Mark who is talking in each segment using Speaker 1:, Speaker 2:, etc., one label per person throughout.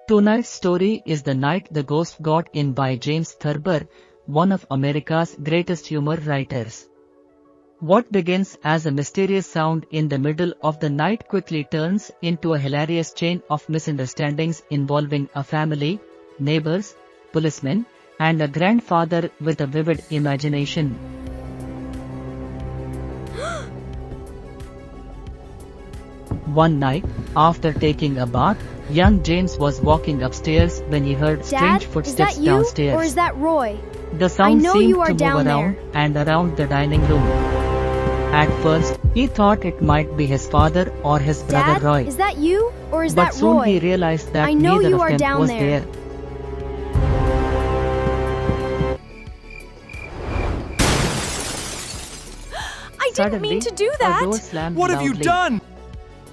Speaker 1: Tonight's story is The Night the Ghost Got In by James Thurber, one of America's greatest humor writers. What begins as a mysterious sound in the middle of the night quickly turns into a hilarious chain of misunderstandings involving a family, neighbors, policemen, and a grandfather with a vivid imagination. One night, after taking a bath, young James was walking upstairs when he heard strange footsteps downstairs.
Speaker 2: Or is that Roy?
Speaker 1: The sound seemed to move around and around the dining room. At first, he thought it might be his father or his brother Roy.
Speaker 2: Is that you? Or is that Roy?
Speaker 1: But soon he realized that neither of them was there.
Speaker 2: I didn't mean to do that!
Speaker 1: A door slammed
Speaker 3: What have you
Speaker 1: loudly.
Speaker 3: done?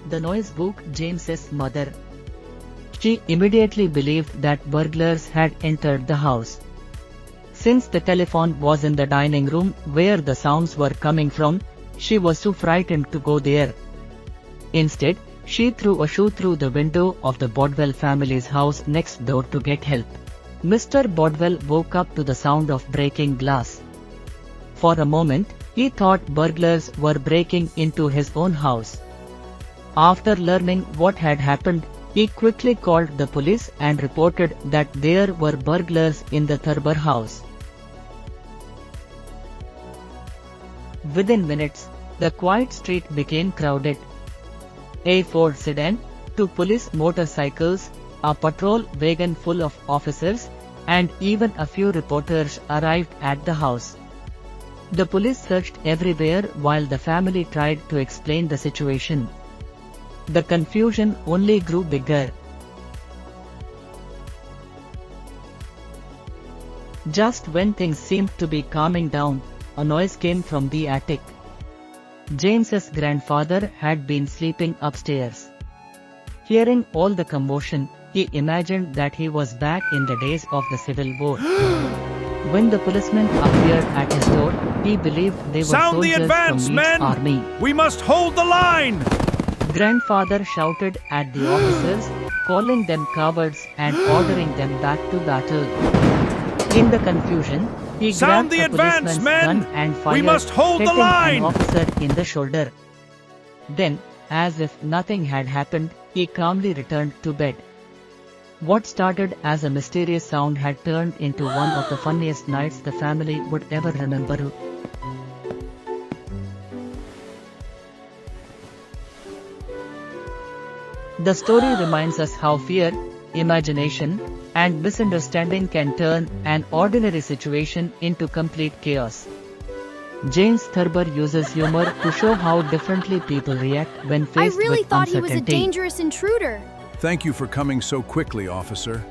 Speaker 1: The noise woke James's mother. She immediately believed that burglars had entered the house. Since the telephone was in the dining room where the sounds were coming from, she was too frightened to go there. Instead, she threw a shoe through the window of the Bodwell family's house next door to get help. Mr. Bodwell woke up to the sound of breaking glass. For a moment, he thought burglars were breaking into his own house. After learning what had happened, he quickly called the police and reported that there were burglars in the Thurber house. Within minutes, the quiet street became crowded. A Ford sedan, 2 police motorcycles, a patrol wagon full of officers, and even a few reporters arrived at the house. The police searched everywhere while the family tried to explain the situation. The confusion only grew bigger. Just when things seemed to be calming down, a noise came from the attic. James's grandfather had been sleeping upstairs. Hearing all the commotion, he imagined that he was back in the days of the Civil War. When the policemen appeared at his door, he believed they were
Speaker 3: Sound the
Speaker 1: soldiers
Speaker 3: advance,
Speaker 1: from Meade's
Speaker 3: men!
Speaker 1: army.
Speaker 3: We must hold the line!
Speaker 1: Grandfather shouted at the officers, calling them cowards and ordering them back to battle. In the confusion, he
Speaker 3: Sound
Speaker 1: grabbed
Speaker 3: the
Speaker 1: a
Speaker 3: advance,
Speaker 1: policeman's
Speaker 3: men!
Speaker 1: gun and fired,
Speaker 3: We must hold the
Speaker 1: hitting
Speaker 3: line!
Speaker 1: an officer in the shoulder. Then, as if nothing had happened, he calmly returned to bed. What started as a mysterious sound had turned into one of the funniest nights the family would ever remember. The story reminds us how fear, imagination, and misunderstanding can turn an ordinary situation into complete chaos. James Thurber uses humor to show how differently people react when faced with uncertainty.
Speaker 2: I really thought he was a dangerous intruder.
Speaker 3: Thank you for coming so quickly, officer.